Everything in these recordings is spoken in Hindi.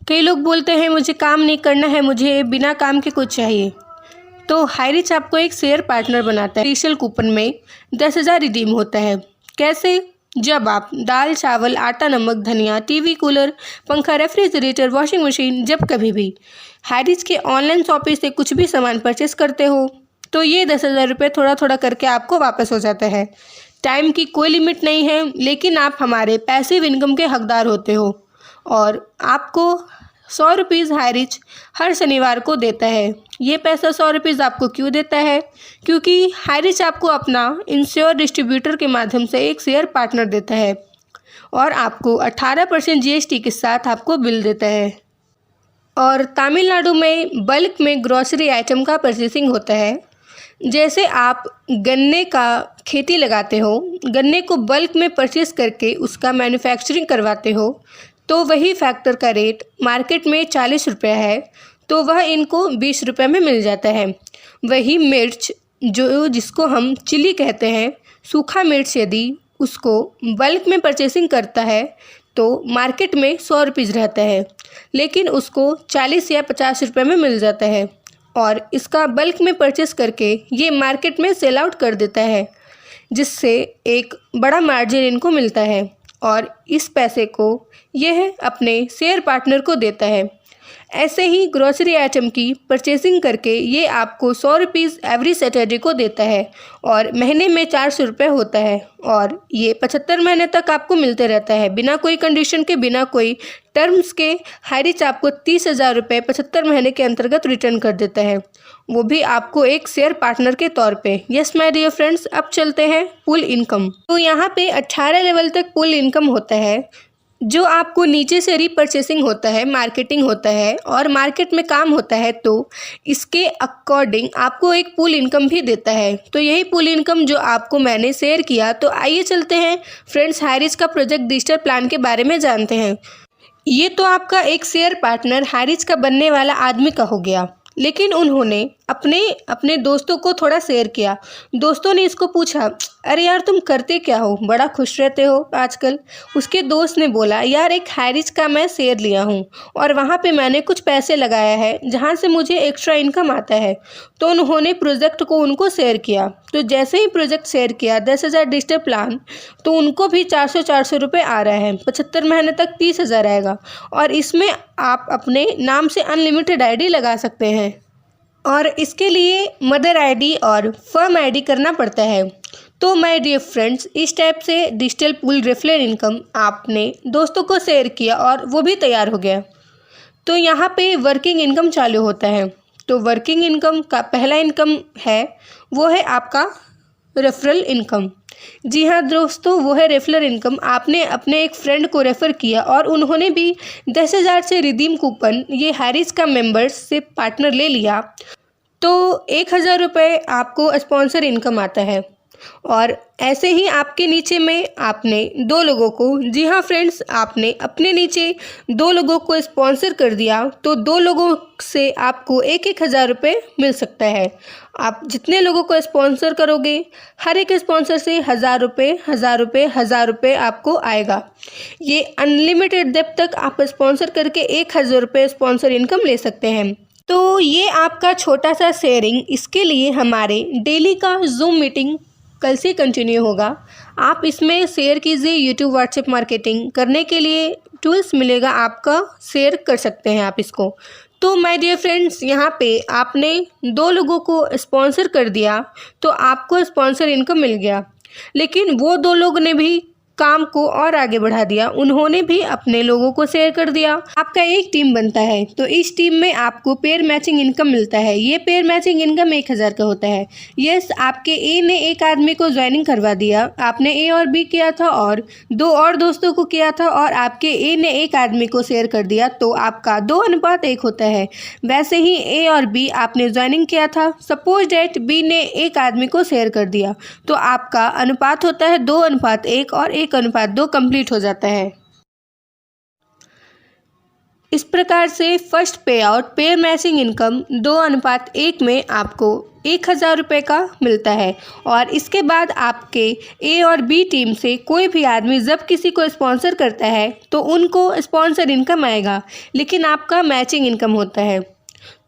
कई लोग बोलते हैं मुझे काम नहीं करना है, मुझे बिना काम के कुछ चाहिए। तो हाईरिच आपको एक शेयर पार्टनर बनाता है। स्पेशल कूपन में 10,000 रिडीम होता है। कैसे? जब आप दाल, चावल, आटा, नमक, धनिया, टीवी, कूलर, पंखा, रेफ्रिजरेटर, वॉशिंग मशीन, जब कभी भी हाईरिच के ऑनलाइन शॉपिंग से कुछ भी सामान परचेस करते हो तो ये 10,000 रुपये थोड़ा थोड़ा करके आपको वापस हो जाता है। टाइम की कोई लिमिट नहीं है, लेकिन आप हमारे पैसिव इनकम के हकदार होते हो और आपको 100 रुपीज़ हाईरिच हर शनिवार को देता है। ये पैसा 100 रुपीज़ आपको क्यों देता है? क्योंकि हाईरिच आपको अपना इंश्योर डिस्ट्रीब्यूटर के माध्यम से एक शेयर पार्टनर देता है और आपको 18% जीएसटी के साथ आपको बिल देता है। और तमिलनाडु में बल्क में ग्रोसरी आइटम का परचेसिंग होता है। जैसे आप गन्ने का खेती लगाते हो, गन्ने को बल्क में परचेस करके उसका मैन्युफैक्चरिंग करवाते हो, तो वही फैक्टर का रेट मार्केट में 40 रुपये है, तो वह इनको 20 रुपये में मिल जाता है। वही मिर्च जिसको हम चिली कहते हैं, सूखा मिर्च, यदि उसको बल्क में परचेसिंग करता है तो मार्केट में 100 रुपीज़ रहता है, लेकिन उसको 40 या 50 रुपये में मिल जाता है और इसका बल्क में परचेस करके ये मार्केट में सेल आउट कर देता है, जिससे एक बड़ा मार्जिन इनको मिलता है और इस पैसे को यह अपने शेयर पार्टनर को देता है। ऐसे ही ग्रोसरी आइटम की परचेसिंग करके ये आपको 100 रुपीज़ एवरी सैटरडे को देता है और महीने में 400 रुपये होता है और ये 75 महीने तक आपको मिलते रहता है, बिना कोई कंडीशन के, बिना कोई टर्म्स के। हाईरिच आपको 30,000 रुपये 75 महीने के अंतर्गत रिटर्न कर देता है, वो भी आपको एक शेयर पार्टनर के तौर पे। यस माय डियर फ्रेंड्स, अब चलते हैं पुल इनकम। तो यहाँ पे 18 लेवल तक पुल इनकम होता है, जो आपको नीचे से रीपरचेसिंग होता है, मार्केटिंग होता है और मार्केट में काम होता है, तो इसके अकॉर्डिंग आपको एक पुल इनकम भी देता है। तो यही पुल इनकम जो आपको मैंने शेयर किया। तो आइए चलते हैं फ्रेंड्स, हाईरिच का प्रोजेक्ट डिजिटल प्लान के बारे में जानते हैं। ये तो आपका एक शेयर पार्टनर हाईरिच का बनने वाला आदमी का हो गया, लेकिन उन्होंने अपने दोस्तों को थोड़ा शेयर किया। दोस्तों ने इसको पूछा, अरे यार तुम करते क्या हो, बड़ा खुश रहते हो आजकल। उसके दोस्त ने बोला, यार एक हाईरिच का मैं शेयर लिया हूँ और वहाँ पे मैंने कुछ पैसे लगाया है जहाँ से मुझे एक्स्ट्रा इनकम आता है। तो उन्होंने प्रोजेक्ट को उनको शेयर किया। तो जैसे ही प्रोजेक्ट शेयर किया 10,000 डिजिटल प्लान, तो उनको भी 400 रुपये आ रहा है। 75 महीने तक 30,000 आएगा और इसमें आप अपने नाम से अनलिमिटेड आईडी लगा सकते हैं और इसके लिए मदर आईडी और फर्म आईडी करना पड़ता है। तो माय डियर फ्रेंड्स, इस टाइप से डिजिटल पूल रेफरल इनकम आपने दोस्तों को शेयर किया और वो भी तैयार हो गया। तो यहाँ पे वर्किंग इनकम चालू होता है। तो वर्किंग इनकम का पहला इनकम है, वो है आपका रेफरल इनकम। जी हाँ दोस्तों, वो है रेफरल इनकम। आपने अपने एक फ्रेंड को रेफ़र किया और उन्होंने भी 10,000 से रिडीम कूपन ये हाईरिच का मेंबर्स से पार्टनर ले लिया, तो 1,000 रुपये आपको स्पॉन्सर इनकम आता है। और ऐसे ही आपके नीचे में आपने 2 लोगों को, जी हाँ फ्रेंड्स, आपने अपने नीचे 2 लोगों को स्पॉन्सर कर दिया, तो 2 लोगों से आपको 1,000 रुपये मिल सकता है। आप जितने लोगों को स्पॉन्सर करोगे, हर एक स्पॉन्सर से 1,000 रुपये 1,000 रुपये 1,000 रुपये आपको आएगा। ये अनलिमिटेड जब तक आप स्पॉन्सर करके 1,000 रुपये स्पॉन्सर इनकम ले सकते हैं। तो ये आपका छोटा सा शेयरिंग, इसके लिए हमारे डेली का जूम मीटिंग कल से कंटिन्यू होगा। आप इसमें शेयर कीजिए। यूट्यूब व्हाट्सएप मार्केटिंग करने के लिए टूल्स मिलेगा, आपका शेयर कर सकते हैं आप इसको। तो माय डियर फ्रेंड्स, यहाँ पे आपने 2 लोगों को स्पॉन्सर कर दिया, तो आपको स्पॉन्सर इनकम मिल गया। लेकिन वो 2 लोग ने भी काम को और आगे बढ़ा दिया, उन्होंने भी अपने लोगों को शेयर कर दिया। आपका एक टीम बनता है, तो इस टीम में आपको पेयर मैचिंग इनकम मिलता है। ये पेयर मैचिंग इनकम 1,000 का होता है। यस, आपके ए ने एक आदमी को ज्वाइनिंग करवा दिया, आपने ए और बी किया था और 2 और दोस्तों को किया था और आपके ए ने एक आदमी को शेयर कर दिया, तो आपका 2:1 होता है। वैसे ही ए और बी आपने ज्वाइनिंग किया था, सपोज डेट बी ने एक आदमी को शेयर कर दिया, तो आपका अनुपात होता है 2:1 और 1:2 कंप्लीट हो जाता है। इस प्रकार से फर्स्ट पे आउट पेयर मैचिंग इनकम 2:1 में आपको 1,000 रुपये का मिलता है। और इसके बाद आपके ए और बी टीम से कोई भी आदमी जब किसी को स्पॉन्सर करता है तो उनको स्पॉन्सर इनकम आएगा, लेकिन आपका मैचिंग इनकम होता है।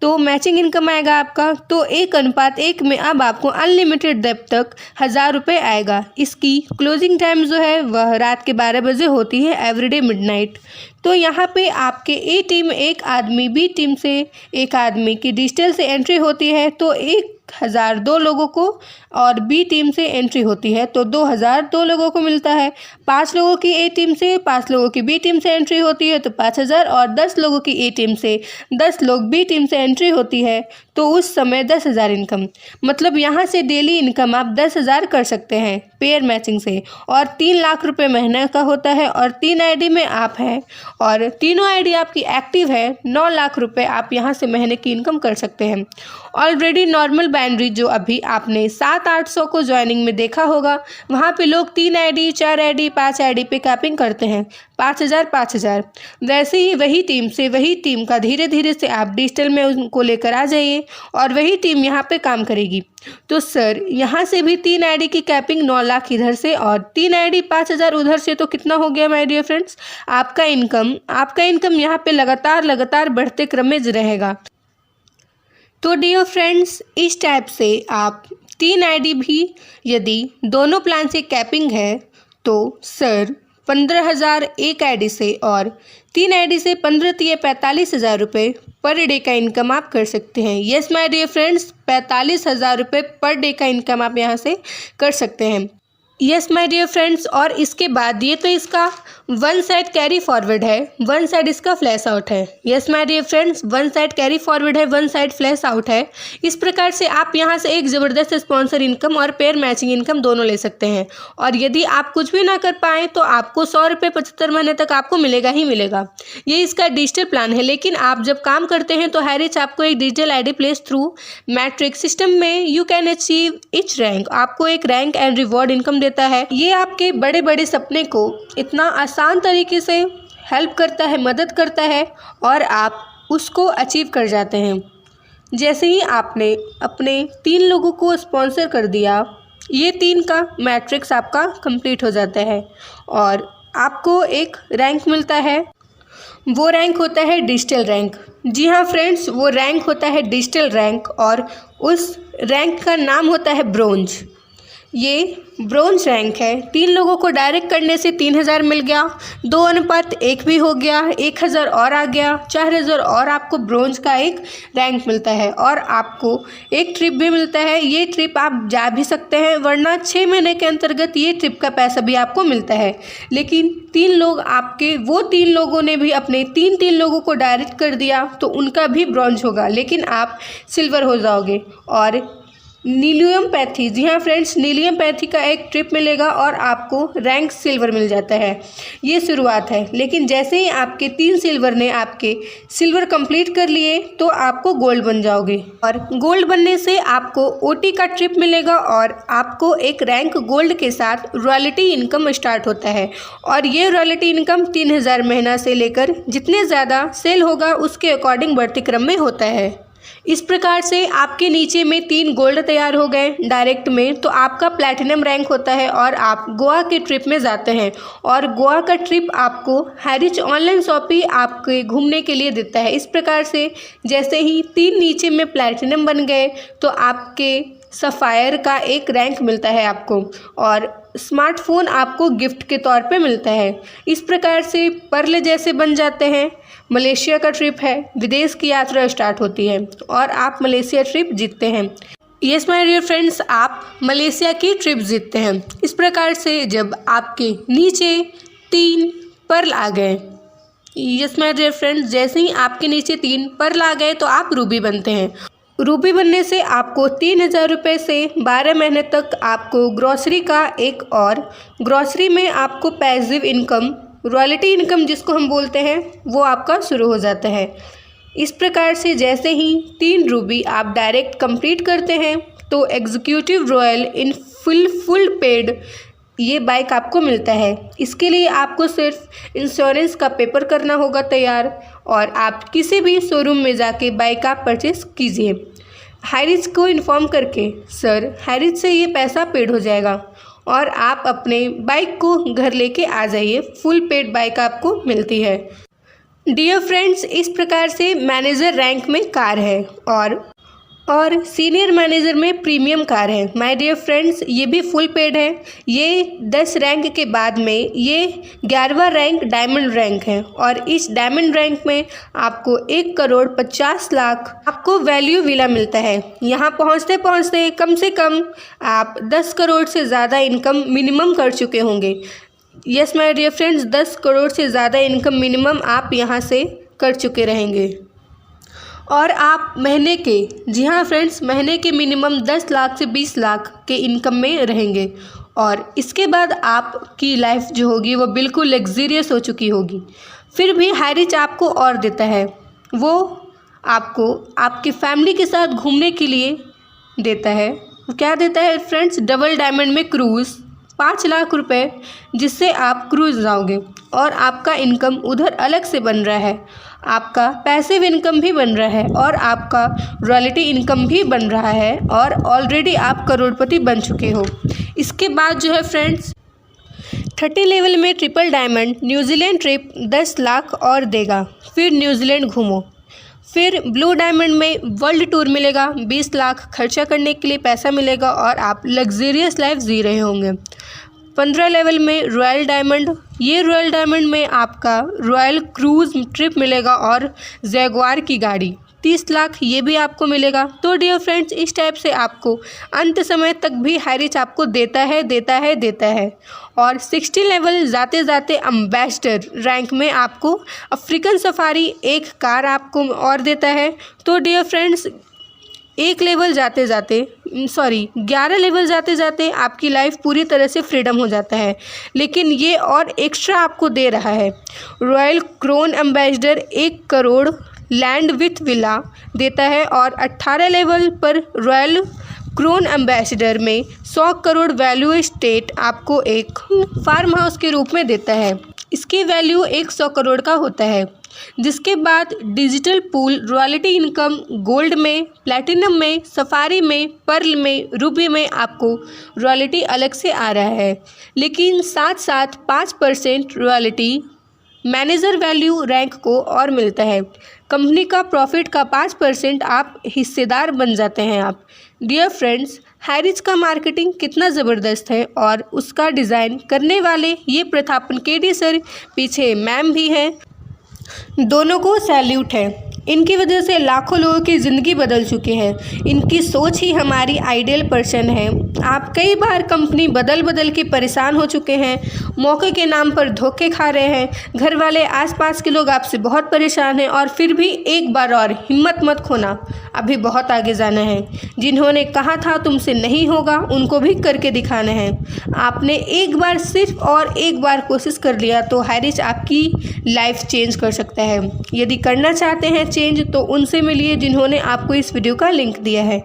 तो मैचिंग इनकम आएगा आपका, तो 1:1 में अब आपको अनलिमिटेड डेप्थ तक 1,000 रुपये आएगा। इसकी क्लोजिंग टाइम जो है वह रात के 12 बजे होती है, एवरीडे मिडनाइट। तो यहाँ पे आपके ए टीम एक आदमी, बी टीम से एक आदमी की डिजिटल से एंट्री होती है तो 1,000 2 लोगों को, और बी टीम से एंट्री होती है तो 2,000 2 लोगों को मिलता है। 5 लोगों की ए टीम से, 5 लोगों की बी टीम से एंट्री होती है तो 5,000, और 10 लोगों की ए टीम से, 10 लोग बी टीम से एंट्री होती है तो उस समय 10,000 इनकम। मतलब यहाँ से डेली इनकम आप 10,000 कर सकते हैं पेयर मैचिंग से। और 3 लाख रुपए महीने का होता है, और 3 आईडी में आप हैं और तीनों आईडी आपकी एक्टिव है। 9 लाख रुपए आप यहाँ से महीने की इनकम कर सकते हैं। ऑलरेडी नॉर्मल बाइनरी जो अभी आपने 700-800 को ज्वाइनिंग में देखा होगा, वहाँ पे लोग 3 आईडी, 4 आईडी, 5 आईडी पे कैपिंग करते हैं, 5,000 वैसे ही वही टीम से, वही टीम का धीरे धीरे से आप डिजिटल में उनको लेकर आ जाइए और वही टीम यहाँ पे काम करेगी। तो सर यहाँ से भी 3 आईडी की कैपिंग 9 लाख इधर से और 3 आईडी 5,000 उधर से, तो कितना हो गया माय डियर फ्रेंड्स? आपका इनकम यहाँ पे लगातार बढ़ते क्रम में रहेगा। तो डियर फ्रेंड्स, इस टाइप से आप 3 आईडी भी यदि दोनों प्लान से कैपिंग है तो सर 15,000 एक आईडी से और 3 आईडी से 15 तिये 45,000 रुपये पर डे का इनकम आप कर सकते हैं। यस माय डियर फ्रेंड्स, 45,000 रुपये पर डे का इनकम आप यहाँ से कर सकते हैं। यस माय डियर फ्रेंड्स, और इसके बाद ये तो इसका 1 साइड कैरी फॉरवर्ड है, 1 साइड इसका फ्लैश आउट है। Yes my dear friends, 1 side carry forward है, 1 साइड फ्लैश आउट है। इस प्रकार से आप यहाँ से एक ज़बरदस्त स्पॉन्सर इनकम और पेयर मैचिंग इनकम दोनों ले सकते हैं। और यदि आप कुछ भी ना कर पाएँ तो आपको 100 रुपये 75 महीने तक आपको मिलेगा ही मिलेगा। ये इसका डिजिटल प्लान है। लेकिन आप जब काम करते हैं तो हैरिच आपको एक digital ID place through matrix system में you can achieve each rank, आपको एक रैंक एंड रिवॉर्ड इनकम देता है। ये आपके बड़े बड़े सपने को इतना आसान तरीके से हेल्प करता है, मदद करता है और आप उसको अचीव कर जाते हैं। जैसे ही आपने अपने 3 लोगों को स्पॉन्सर कर दिया, ये 3 का मैट्रिक्स आपका कंप्लीट हो जाता है और आपको एक रैंक मिलता है। वो रैंक होता है डिजिटल रैंक। जी हाँ फ्रेंड्स, वो रैंक होता है डिजिटल रैंक और उस रैंक का नाम होता है ब्रोंज। ये ब्रोंज रैंक है। 3 लोगों को डायरेक्ट करने से 3,000 मिल गया, 2:1 भी हो गया, 1,000 और आ गया, 4,000 और आपको ब्रोंज का एक रैंक मिलता है। और आपको एक ट्रिप भी मिलता है। ये ट्रिप आप जा भी सकते हैं, वरना 6 महीने के अंतर्गत ये ट्रिप का पैसा भी आपको मिलता है। लेकिन 3 लोग आपके, वो 3 लोगों ने भी अपने 3 लोगों को डायरेक्ट कर दिया तो उनका भी ब्रोंज होगा, लेकिन आप सिल्वर हो जाओगे। और नीलियम पैथी, जी हाँ फ्रेंड्स, नीलियम पैथी का एक ट्रिप मिलेगा और आपको रैंक सिल्वर मिल जाता है। ये शुरुआत है, लेकिन जैसे ही आपके 3 सिल्वर ने आपके सिल्वर कंप्लीट कर लिए तो आपको गोल्ड बन जाओगे। और गोल्ड बनने से आपको ओटी का ट्रिप मिलेगा और आपको एक रैंक गोल्ड के साथ रॉयल्टी इनकम स्टार्ट होता है। और ये रॉयल्टी इनकम 3,000 महीना से लेकर जितने ज़्यादा सेल होगा उसके अकॉर्डिंग बढ़ते क्रम में होता है। इस प्रकार से आपके नीचे में 3 गोल्ड तैयार हो गए डायरेक्ट में, तो आपका प्लैटिनम रैंक होता है और आप गोवा के ट्रिप में जाते हैं। और गोवा का ट्रिप आपको हैरिच ऑनलाइन शॉपी आपके घूमने के लिए देता है। इस प्रकार से जैसे ही 3 नीचे में प्लैटिनम बन गए तो आपके सफ़ायर का एक रैंक मिलता है आपको और स्मार्टफोन आपको गिफ्ट के तौर पे मिलता है। इस प्रकार से पर्ल जैसे बन जाते हैं। मलेशिया का ट्रिप है, विदेश की यात्रा स्टार्ट होती है और आप मलेशिया ट्रिप जीतते हैं। यस माय डियर फ्रेंड्स, आप मलेशिया की ट्रिप जीतते हैं। इस प्रकार से जब आपके नीचे 3 पर्ल आ गए, यस माय डियर फ्रेंड्स, जैसे ही आपके नीचे 3 पर्ल आ गए तो आप रूबी बनते हैं। रूबी बनने से आपको 3,000 रुपये से 12 महीने तक आपको ग्रॉसरी का एक और ग्रॉसरी में आपको पैसिव इनकम, रॉयल्टी इनकम जिसको हम बोलते हैं, वो आपका शुरू हो जाता है। इस प्रकार से जैसे ही 3 रूबी आप डायरेक्ट कंप्लीट करते हैं तो executive royal in full paid ये बाइक आपको मिलता है। इसके लिए आपको सिर्फ इंश्योरेंस का पेपर करना होगा तैयार, और आप किसी भी शोरूम में जाके बाइक आप परचेस कीजिए हाईरिच को इन्फॉर्म करके, सर हाईरिच से ये पैसा पेड हो जाएगा और आप अपने बाइक को घर लेके आ जाइए। फुल पेड बाइक आपको मिलती है। डियर फ्रेंड्स, इस प्रकार से मैनेजर रैंक में कार है और सीनियर मैनेजर में प्रीमियम कार है। माय डियर फ्रेंड्स, ये भी फुल पेड है। ये 10 रैंक के बाद में ये 11वां रैंक डायमंड रैंक है, और इस डायमंड रैंक में आपको 1,50,00,000 आपको वैल्यू विला मिलता है। यहाँ पहुँचते पहुँचते कम से कम आप 10 करोड़ से ज़्यादा इनकम मिनिमम कर चुके होंगे। Yes my dear friends, 10 crore से ज़्यादा इनकम मिनिमम आप यहाँ से कर चुके रहेंगे। और आप महीने के, जी हाँ फ्रेंड्स, महीने के मिनिमम 10 लाख से 20 लाख के इनकम में रहेंगे, और इसके बाद आपकी लाइफ जो होगी वो बिल्कुल लग्जरियस हो चुकी होगी। फिर भी हाईरिच आपको और देता है, वो आपको आपकी फैमिली के साथ घूमने के लिए देता है। वो क्या देता है फ्रेंड्स? डबल डायमंड में क्रूज़ 5 लाख रुपए, जिससे आप क्रूज़ जाओगे और आपका इनकम उधर अलग से बन रहा है। आपका पैसिव इनकम भी बन रहा है और आपका रॉयल्टी इनकम भी बन रहा है, और ऑलरेडी आप करोड़पति बन चुके हो। इसके बाद जो है फ्रेंड्स, 30 लेवल में triple diamond New Zealand trip 10 lakh और देगा। फिर न्यूजीलैंड घूमो। फिर ब्लू डायमंड में वर्ल्ड टूर मिलेगा, 20 लाख खर्चा करने के लिए पैसा मिलेगा और आप लग्जरियस लाइफ जी रहे होंगे। 15 लेवल में रॉयल डायमंड, ये रॉयल डायमंड में आपका रॉयल क्रूज़ ट्रिप मिलेगा और जैगुआर की गाड़ी 30 लाख ये भी आपको मिलेगा। तो डियर फ्रेंड्स, इस टाइप से आपको अंत समय तक भी हाईरिच आपको देता है। और 60 लेवल जाते जाते एम्बेसडर रैंक में आपको अफ्रीकन सफारी एक कार आपको और देता है। तो डियर फ्रेंड्स, 11 लेवल जाते जाते आपकी लाइफ पूरी तरह से फ्रीडम हो जाता है, लेकिन ये और एक्स्ट्रा आपको दे रहा है। Royal crown ambassador 1 crore land with villa देता है, और 18 लेवल पर रॉयल क्रोन एम्बेसडर में 100 करोड़ वैल्यू एस्टेट आपको एक फार्म हाउस के रूप में देता है। इसकी वैल्यू 100 करोड़ का होता है। जिसके बाद digital pool royalty income gold में, प्लैटिनम में, सफारी में, पर्ल में, रूबी में आपको रॉयल्टी अलग से आ रहा है, लेकिन साथ साथ 5% रॉयल्टी मैनेजर वैल्यू रैंक को और मिलता है। कंपनी का प्रॉफिट का 5% आप हिस्सेदार बन जाते हैं आप। डियर फ्रेंड्स, हाईरिच का मार्केटिंग कितना ज़बरदस्त है, और उसका डिज़ाइन करने वाले ये प्रथापन केडी सर, पीछे मैम भी हैं, दोनों को सैल्यूट है। इनकी वजह से लाखों लोगों की ज़िंदगी बदल चुकी है। इनकी सोच ही हमारी आइडियल पर्सन है। आप कई बार कंपनी बदल के परेशान हो चुके हैं, मौके के नाम पर धोखे खा रहे हैं, घर वाले आसपास के लोग आपसे बहुत परेशान हैं, और फिर भी एक बार और हिम्मत मत खोना, अभी बहुत आगे जाना है। जिन्होंने कहा था तुमसे नहीं होगा, उनको भी करके दिखाना है। आपने एक बार, सिर्फ और एक बार कोशिश कर लिया तो हाईरिच आपकी लाइफ चेंज कर सकता है। यदि करना चाहते हैं चेंज, तो उनसे मिलिए जिन्होंने आपको इस वीडियो का लिंक दिया है।